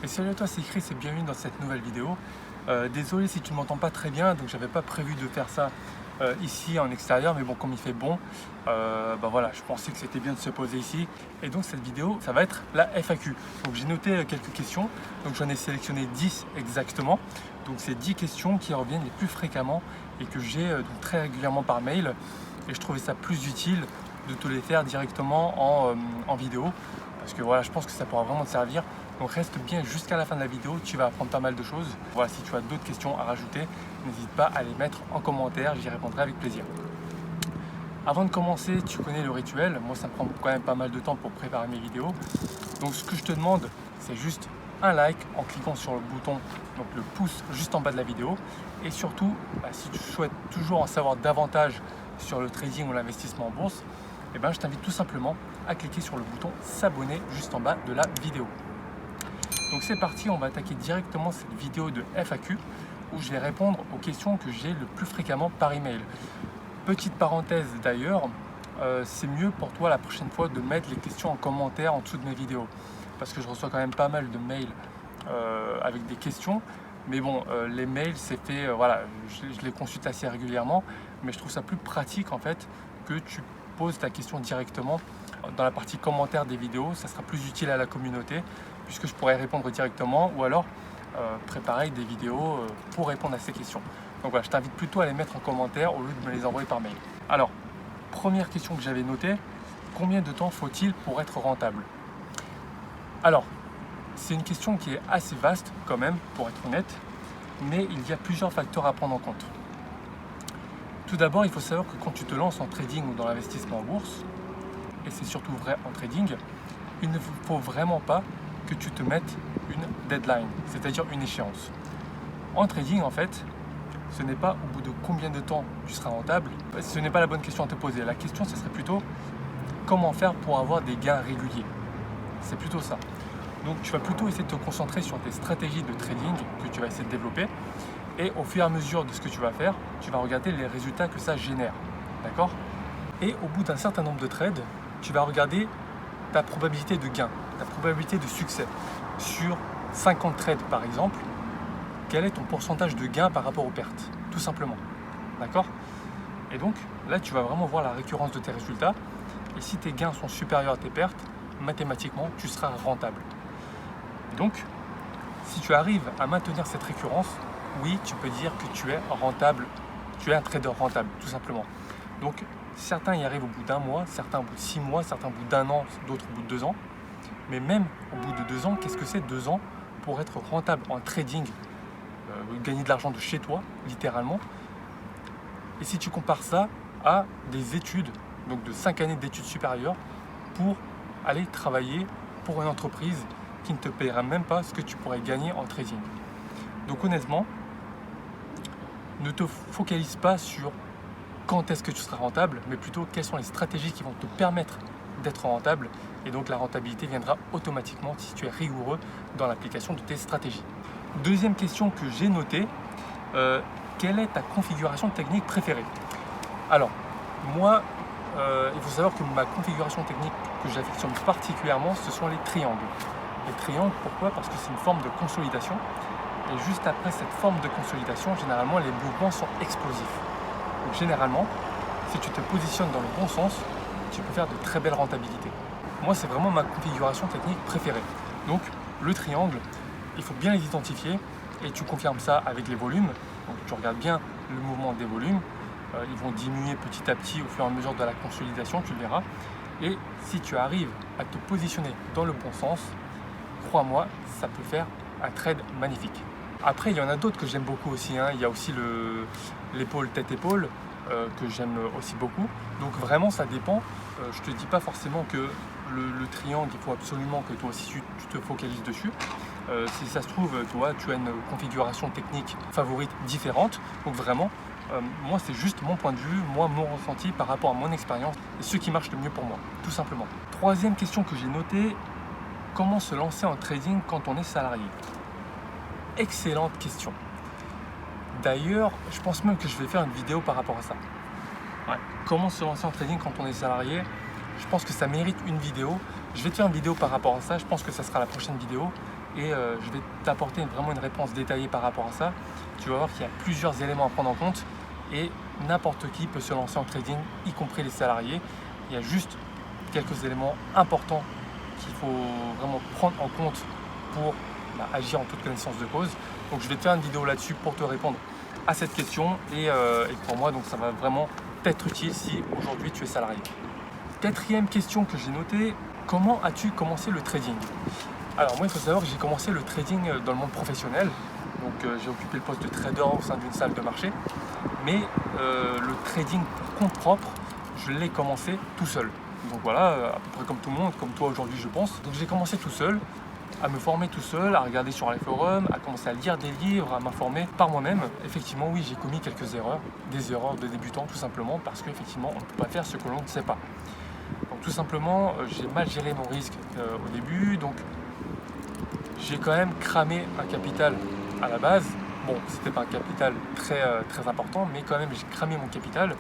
Et salut à toi, c'est Chris et bienvenue dans cette nouvelle vidéo. Désolé si tu ne m'entends pas très bien, donc j'avais pas prévu de faire ça ici en extérieur, mais bon, comme il fait bon, voilà, je pensais que c'était bien de se poser ici. Et donc cette vidéo, ça va être la FAQ. Donc j'ai noté quelques questions, donc j'en ai sélectionné 10 exactement. Donc c'est 10 questions qui reviennent les plus fréquemment et que j'ai très régulièrement par mail. Et je trouvais ça plus utile de te les faire directement en vidéo, parce que voilà, je pense que ça pourra vraiment te servir. Donc reste bien jusqu'à la fin de la vidéo, tu vas apprendre pas mal de choses. Voilà, si tu as d'autres questions à rajouter, n'hésite pas à les mettre en commentaire, j'y répondrai avec plaisir. Avant de commencer, tu connais le rituel, moi ça me prend quand même pas mal de temps pour préparer mes vidéos. Donc ce que je te demande, c'est juste un like en cliquant sur le bouton, donc le pouce juste en bas de la vidéo. Et surtout, si tu souhaites toujours en savoir davantage sur le trading ou l'investissement en bourse, je t'invite tout simplement à cliquer sur le bouton s'abonner juste en bas de la vidéo. Donc c'est parti, on va attaquer directement cette vidéo de FAQ où je vais répondre aux questions que j'ai le plus fréquemment par email. Petite parenthèse d'ailleurs, c'est mieux pour toi la prochaine fois de mettre les questions en commentaire en dessous de mes vidéos, parce que je reçois quand même pas mal de mails avec des questions. Mais bon, les mails, c'est fait, voilà, je les consulte assez régulièrement, mais je trouve ça plus pratique en fait que tu poses ta question directement dans la partie commentaire des vidéos. Ça sera plus utile à la communauté puisque je pourrais répondre directement ou alors préparer des vidéos pour répondre à ces questions. Donc voilà, je t'invite plutôt à les mettre en commentaire au lieu de me les envoyer par mail. Alors, première question que j'avais notée, combien de temps faut-il pour être rentable? Alors, c'est une question qui est assez vaste quand même, pour être honnête, mais il y a plusieurs facteurs à prendre en compte. Tout d'abord, il faut savoir que quand tu te lances en trading ou dans l'investissement en bourse, et c'est surtout vrai en trading, il ne faut vraiment pas que tu te mettes une deadline, c'est-à-dire une échéance. En trading, en fait, ce n'est pas au bout de combien de temps tu seras rentable, ce n'est pas la bonne question à te poser. La question, ce serait plutôt comment faire pour avoir des gains réguliers. C'est plutôt ça. Donc tu vas plutôt essayer de te concentrer sur tes stratégies de trading que tu vas essayer de développer. Et au fur et à mesure de ce que tu vas faire, tu vas regarder les résultats que ça génère. D'accord? Et au bout d'un certain nombre de trades, tu vas regarder ta probabilité de gain, ta probabilité de succès. Sur 50 trades par exemple, quel est ton pourcentage de gain par rapport aux pertes? Tout simplement. D'accord? Et donc là, tu vas vraiment voir la récurrence de tes résultats. Et si tes gains sont supérieurs à tes pertes, mathématiquement, tu seras rentable. Et donc, si tu arrives à maintenir cette récurrence, oui, tu peux dire que tu es rentable, tu es un trader rentable, tout simplement. Donc, certains y arrivent au bout d'un mois, certains au bout de 6 mois, certains au bout d'un an, d'autres au bout de 2 ans. Mais même au bout de 2 ans, qu'est-ce que c'est 2 ans pour être rentable en trading, gagner de l'argent de chez toi, littéralement? Et si tu compares ça à des études, donc de 5 années d'études supérieures, pour aller travailler pour une entreprise qui ne te paiera même pas ce que tu pourrais gagner en trading. Donc honnêtement, ne te focalise pas sur quand est-ce que tu seras rentable, mais plutôt quelles sont les stratégies qui vont te permettre d'être rentable. Et donc la rentabilité viendra automatiquement si tu es rigoureux dans l'application de tes stratégies. Deuxième question que j'ai notée, quelle est ta configuration technique préférée? Alors, moi, il faut savoir que ma configuration technique que j'affectionne particulièrement, ce sont les triangles. Les triangles, pourquoi? Parce que c'est une forme de consolidation. Et juste après cette forme de consolidation, généralement, les mouvements sont explosifs. Donc généralement, si tu te positionnes dans le bon sens, tu peux faire de très belles rentabilités. Moi, c'est vraiment ma configuration technique préférée. Donc, le triangle, il faut bien les identifier et tu confirmes ça avec les volumes. Donc, tu regardes bien le mouvement des volumes. Ils vont diminuer petit à petit au fur et à mesure de la consolidation, tu le verras. Et si tu arrives à te positionner dans le bon sens, crois-moi, ça peut faire un trade magnifique. Après, il y en a d'autres que j'aime beaucoup aussi. Il y a aussi l'épaule tête-épaule que j'aime aussi beaucoup. Donc vraiment, ça dépend. Je ne te dis pas forcément que le triangle, il faut absolument que toi aussi tu te focalises dessus. Si ça se trouve, toi, tu as une configuration technique favorite différente. Donc vraiment, moi, c'est juste mon point de vue, moi, mon ressenti par rapport à mon expérience et ce qui marche le mieux pour moi, tout simplement. Troisième question que j'ai notée, comment se lancer en trading quand on est salarié? Excellente question. D'ailleurs, je pense même que je vais faire une vidéo par rapport à ça. Ouais. Comment se lancer en trading quand on est salarié? Je pense que ça mérite une vidéo. Je vais te faire une vidéo par rapport à ça. Je pense que ça sera la prochaine vidéo. et je vais t'apporter vraiment une réponse détaillée par rapport à ça. Tu vas voir qu'il y a plusieurs éléments à prendre en compte et n'importe qui peut se lancer en trading, y compris les salariés. Il y a juste quelques éléments importants qu'il faut vraiment prendre en compte pour agir en toute connaissance de cause. Donc je vais te faire une vidéo là-dessus pour te répondre à cette question et pour moi donc ça va vraiment t'être utile si aujourd'hui tu es salarié. Quatrième question que j'ai notée, comment as-tu commencé le trading? Alors moi il faut savoir que j'ai commencé le trading dans le monde professionnel, donc j'ai occupé le poste de trader au sein d'une salle de marché, mais le trading pour compte propre, je l'ai commencé tout seul. Donc voilà, à peu près comme tout le monde, comme toi aujourd'hui je pense. Donc j'ai commencé tout seul, à me former tout seul, à regarder sur les forums, à commencer à lire des livres, à m'informer par moi-même. Effectivement, oui, j'ai commis quelques erreurs, des erreurs de débutant tout simplement parce qu'effectivement, on ne peut pas faire ce que l'on ne sait pas. Donc tout simplement, j'ai mal géré mon risque au début, donc j'ai quand même cramé un capital à la base. Bon, c'était pas un capital très important, mais quand même j'ai cramé mon capital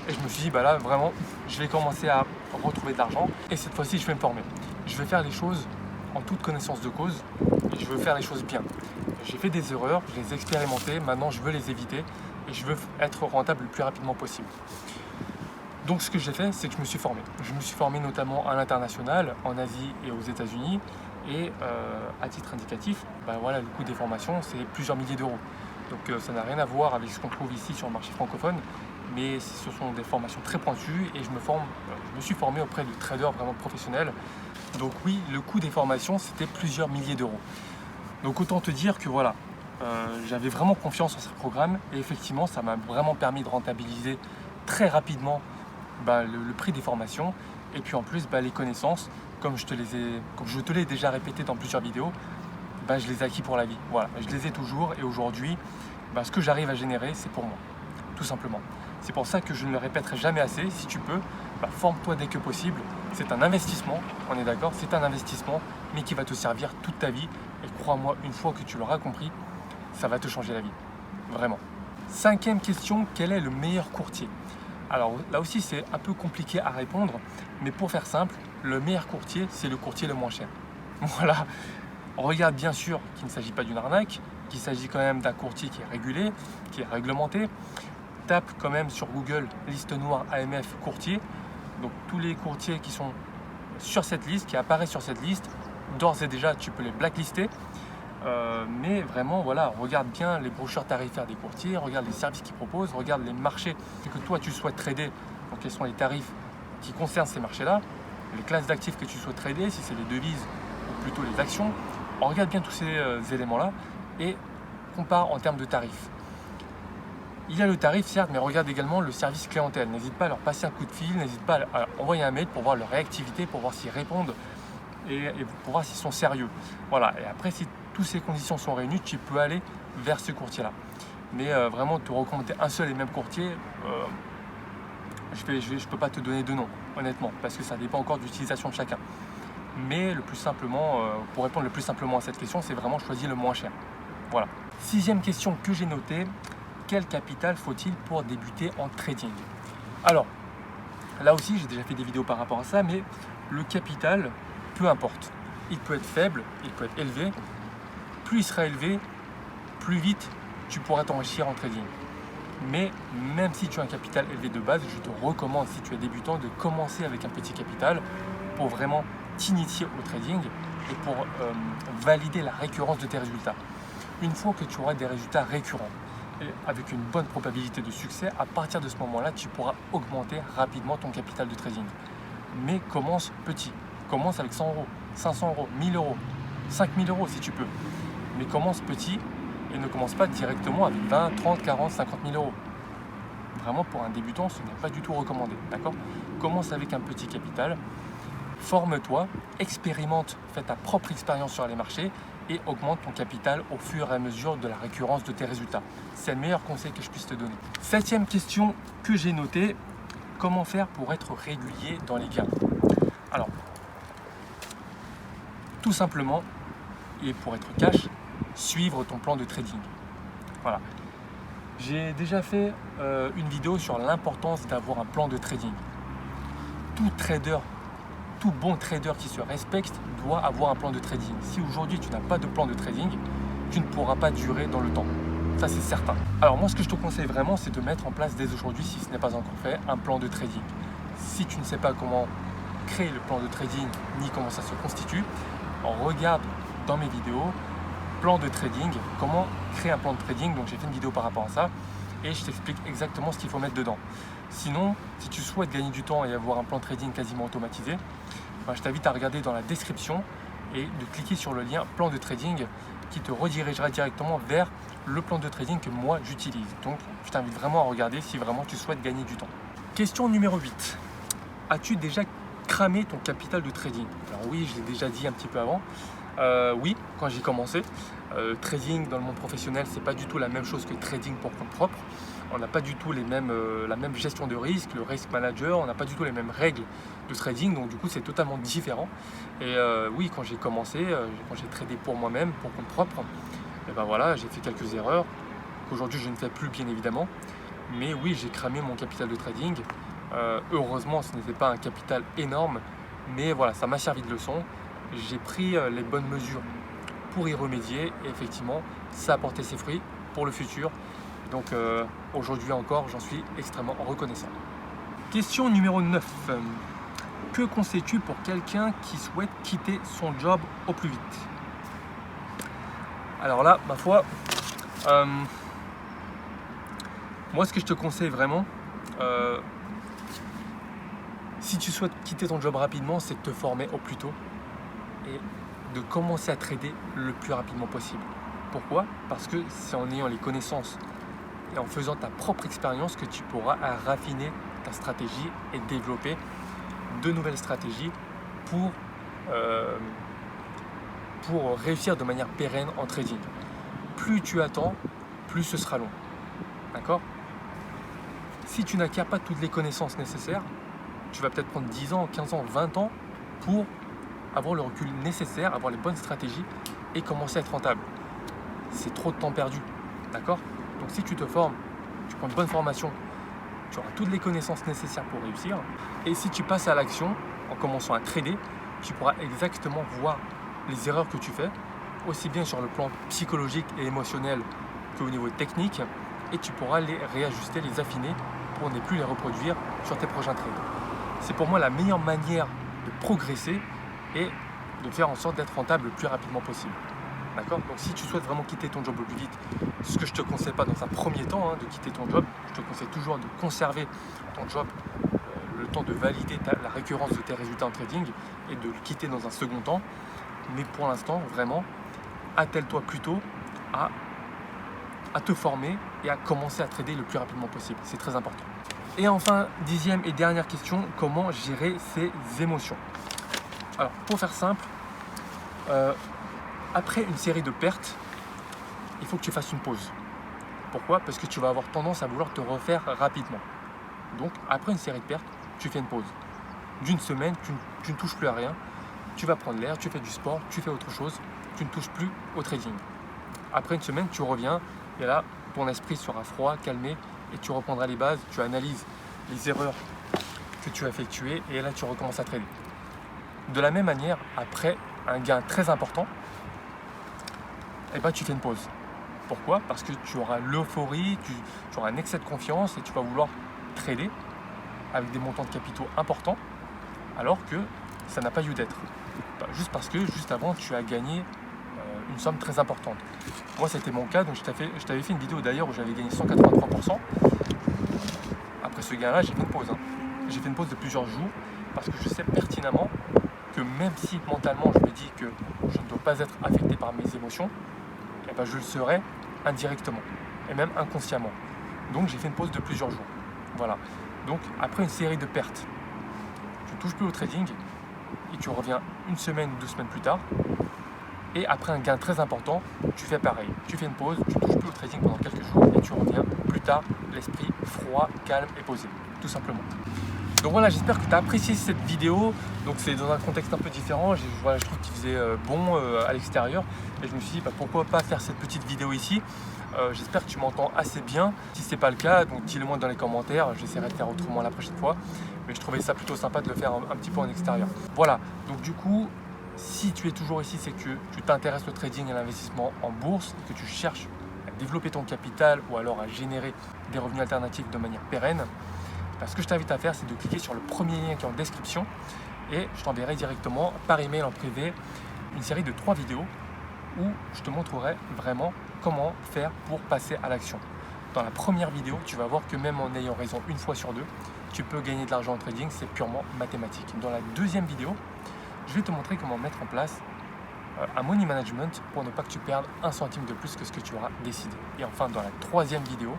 et je me suis dit, bah là vraiment, je vais commencer à retrouver de l'argent et cette fois-ci, je vais me former. Je vais faire les choses en toute connaissance de cause et je veux faire les choses bien. J'ai fait des erreurs, je les ai expérimentées, maintenant je veux les éviter et je veux être rentable le plus rapidement possible. Donc ce que j'ai fait, c'est que je me suis formé. Je me suis formé notamment à l'international, en Asie et aux États-Unis. Et à titre indicatif, voilà, le coût des formations, c'est plusieurs milliers d'euros. Donc ça n'a rien à voir avec ce qu'on trouve ici sur le marché francophone, mais ce sont des formations très pointues et je me suis formé auprès de traders vraiment professionnels. Donc oui, le coût des formations, c'était plusieurs milliers d'euros. Donc autant te dire que voilà, j'avais vraiment confiance en ce programme et effectivement, ça m'a vraiment permis de rentabiliser très rapidement le prix des formations et puis en plus les connaissances, comme je te l'ai déjà répété dans plusieurs vidéos, je les ai acquis pour la vie. Voilà, je les ai toujours et aujourd'hui, ce que j'arrive à générer, c'est pour moi, tout simplement. C'est pour ça que je ne le répéterai jamais assez. Si tu peux, forme-toi dès que possible. C'est un investissement, on est d'accord, c'est un investissement, mais qui va te servir toute ta vie. Et crois-moi, une fois que tu l'auras compris, ça va te changer la vie, vraiment. Cinquième question, quel est le meilleur courtier? Alors là aussi, c'est un peu compliqué à répondre, mais pour faire simple, le meilleur courtier, c'est le courtier le moins cher. Voilà, on regarde bien sûr qu'il ne s'agit pas d'une arnaque, qu'il s'agit quand même d'un courtier qui est régulé, qui est réglementé. Tape quand même sur Google liste noire AMF courtier. Donc tous les courtiers qui sont sur cette liste, qui apparaissent sur cette liste, d'ores et déjà tu peux les blacklister. Mais vraiment, voilà, regarde bien les brochures tarifaires des courtiers, regarde les services qu'ils proposent, regarde les marchés que toi tu souhaites trader, donc quels sont les tarifs qui concernent ces marchés-là, les classes d'actifs que tu souhaites trader, si c'est les devises ou plutôt les actions. On regarde bien tous ces éléments-là et compare en termes de tarifs. Il y a le tarif, certes, mais regarde également le service clientèle. N'hésite pas à leur passer un coup de fil, n'hésite pas à envoyer un mail pour voir leur réactivité, pour voir s'ils répondent et pour voir s'ils sont sérieux. Voilà, et après, si toutes ces conditions sont réunies, tu peux aller vers ce courtier-là. Mais vraiment, te recommander un seul et même courtier, je ne peux pas te donner de nom, honnêtement, parce que ça dépend encore de l'utilisation de chacun. Mais le plus simplement, pour répondre le plus simplement à cette question, c'est vraiment choisir le moins cher. Voilà. Sixième question que j'ai notée, quel capital faut-il pour débuter en trading? Alors, là aussi, j'ai déjà fait des vidéos par rapport à ça, mais le capital, peu importe. Il peut être faible, il peut être élevé. Plus il sera élevé, plus vite tu pourras t'enrichir en trading. Mais même si tu as un capital élevé de base, je te recommande, si tu es débutant, de commencer avec un petit capital pour vraiment t'initier au trading et pour valider la récurrence de tes résultats. Une fois que tu auras des résultats récurrents et avec une bonne probabilité de succès, à partir de ce moment-là, tu pourras augmenter rapidement ton capital de trading. Mais commence petit. Commence avec 100 euros, 500 euros, 1000 euros, 5000 euros si tu peux. Mais commence petit et ne commence pas directement avec 20, 30, 40, 50 000 euros. Vraiment, pour un débutant, ce n'est pas du tout recommandé. D'accord ? Commence avec un petit capital, forme-toi, expérimente, fais ta propre expérience sur les marchés et augmente ton capital au fur et à mesure de la récurrence de tes résultats. C'est le meilleur conseil que je puisse te donner. Septième question que j'ai notée, comment faire pour être régulier dans les gains? Alors, tout simplement, et pour être cash, suivre ton plan de trading. Voilà. J'ai déjà fait une vidéo sur l'importance d'avoir un plan de trading. Tout trader tout bon trader qui se respecte doit avoir un plan de trading. Si aujourd'hui tu n'as pas de plan de trading, tu ne pourras pas durer dans le temps. Ça, c'est certain. Alors moi, ce que je te conseille vraiment, c'est de mettre en place dès aujourd'hui, si ce n'est pas encore fait, un plan de trading. Si tu ne sais pas comment créer le plan de trading, ni comment ça se constitue, regarde dans mes vidéos, plan de trading, comment créer un plan de trading. Donc j'ai fait une vidéo par rapport à ça et je t'explique exactement ce qu'il faut mettre dedans. Sinon, si tu souhaites gagner du temps et avoir un plan de trading quasiment automatisé, je t'invite à regarder dans la description et de cliquer sur le lien plan de trading qui te redirigera directement vers le plan de trading que moi j'utilise. Donc je t'invite vraiment à regarder si vraiment tu souhaites gagner du temps. Question numéro 8. As-tu déjà cramé ton capital de trading? Alors oui, je l'ai déjà dit un petit peu avant. Oui, quand j'ai commencé, trading dans le monde professionnel, c'est pas du tout la même chose que trading pour compte propre. On n'a pas du tout la même gestion de risque, le risk manager, on n'a pas du tout les mêmes règles de trading, donc du coup c'est totalement différent. Et oui, quand j'ai commencé, quand j'ai tradé pour moi-même, pour compte propre, et ben voilà, j'ai fait quelques erreurs qu'aujourd'hui je ne fais plus bien évidemment. Mais oui, j'ai cramé mon capital de trading. Heureusement, ce n'était pas un capital énorme, mais voilà, ça m'a servi de leçon. J'ai pris les bonnes mesures pour y remédier et effectivement, ça a porté ses fruits pour le futur. Donc aujourd'hui encore, j'en suis extrêmement reconnaissant. Question numéro 9. Que conseilles-tu pour quelqu'un qui souhaite quitter son job au plus vite? Alors là, ma foi, moi ce que je te conseille vraiment, si tu souhaites quitter ton job rapidement, c'est de te former au plus tôt et de commencer à trader le plus rapidement possible. Pourquoi? Parce que c'est en ayant les connaissances et en faisant ta propre expérience que tu pourras raffiner ta stratégie et développer de nouvelles stratégies pour réussir de manière pérenne en trading. Plus tu attends, plus ce sera long. D'accord? Si tu n'acquiers pas toutes les connaissances nécessaires, tu vas peut-être prendre 10 ans, 15 ans, 20 ans pour avoir le recul nécessaire, avoir les bonnes stratégies et commencer à être rentable. C'est trop de temps perdu. D'accord? Donc si tu te formes, tu prends une bonne formation, tu auras toutes les connaissances nécessaires pour réussir. Et si tu passes à l'action en commençant à trader, tu pourras exactement voir les erreurs que tu fais, aussi bien sur le plan psychologique et émotionnel qu'au niveau technique, et tu pourras les réajuster, les affiner pour ne plus les reproduire sur tes prochains trades. C'est pour moi la meilleure manière de progresser et de faire en sorte d'être rentable le plus rapidement possible. D'accord? Donc si tu souhaites vraiment quitter ton job au plus vite, ce que je ne te conseille pas dans un premier temps, de quitter ton job, je te conseille toujours de conserver ton job le temps de valider la récurrence de tes résultats en trading et de le quitter dans un second temps. Mais pour l'instant, vraiment, attelle-toi plutôt à te former et à commencer à trader le plus rapidement possible. C'est très important. Et enfin, 10e et dernière question, comment gérer ses émotions? Alors, pour faire simple, après une série de pertes, il faut que tu fasses une pause. Pourquoi? Parce que tu vas avoir tendance à vouloir te refaire rapidement. Donc, après une série de pertes, tu fais une pause. D'une semaine, tu ne touches plus à rien. Tu vas prendre l'air, tu fais du sport, tu fais autre chose. Tu ne touches plus au trading. Après une semaine, tu reviens et là, ton esprit sera froid, calmé et tu reprendras les bases. Tu analyses les erreurs que tu as effectuées et là, tu recommences à trader. De la même manière, après un gain très important, tu fais une pause. Pourquoi? Parce que tu auras l'euphorie, tu auras un excès de confiance et tu vas vouloir trader avec des montants de capitaux importants alors que ça n'a pas lieu d'être. Juste parce que juste avant, tu as gagné une somme très importante. Moi, c'était mon cas, donc je t'avais fait une vidéo d'ailleurs où j'avais gagné 183%. Après ce gain-là, j'ai fait une pause. J'ai fait une pause de plusieurs jours parce que je sais pertinemment que même si mentalement je me dis que je ne dois pas être affecté par mes émotions, je le serai indirectement et même inconsciemment. Donc j'ai fait une pause de plusieurs jours. Voilà. Donc après une série de pertes, tu ne touches plus au trading et tu reviens une semaine ou 2 semaines plus tard. Et après un gain très important, tu fais pareil. Tu fais une pause, tu ne touches plus au trading pendant quelques jours et tu reviens plus tard, l'esprit froid, calme et posé, tout simplement. Donc voilà, j'espère que tu as apprécié cette vidéo. Donc c'est dans un contexte un peu différent. Je trouve qu'il faisait bon à l'extérieur. Et je me suis dit, pourquoi pas faire cette petite vidéo ici. J'espère que tu m'entends assez bien. Si ce n'est pas le cas, donc dis-le moi dans les commentaires. J'essaierai de faire autrement la prochaine fois. mais je trouvais ça plutôt sympa de le faire un petit peu en extérieur. Voilà, donc du coup, si tu es toujours ici, c'est que tu t'intéresses au trading et à l'investissement en bourse, que tu cherches à développer ton capital ou alors à générer des revenus alternatifs de manière pérenne. Ce que je t'invite à faire, c'est de cliquer sur le premier lien qui est en description et je t'enverrai directement par email en privé une série de 3 vidéos où je te montrerai vraiment comment faire pour passer à l'action. Dans la première vidéo, tu vas voir que même en ayant raison une fois sur deux, tu peux gagner de l'argent en trading, c'est purement mathématique. Dans la deuxième vidéo, je vais te montrer comment mettre en place un money management pour ne pas que tu perdes un centime de plus que ce que tu auras décidé. Et enfin, dans la troisième vidéo,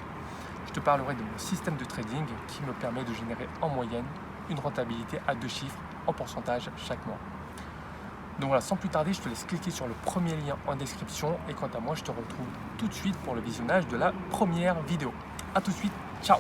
je te parlerai de mon système de trading qui me permet de générer en moyenne une rentabilité à 2 chiffres en pourcentage chaque mois. Donc voilà, sans plus tarder, je te laisse cliquer sur le premier lien en description et quant à moi, je te retrouve tout de suite pour le visionnage de la première vidéo. A tout de suite, ciao!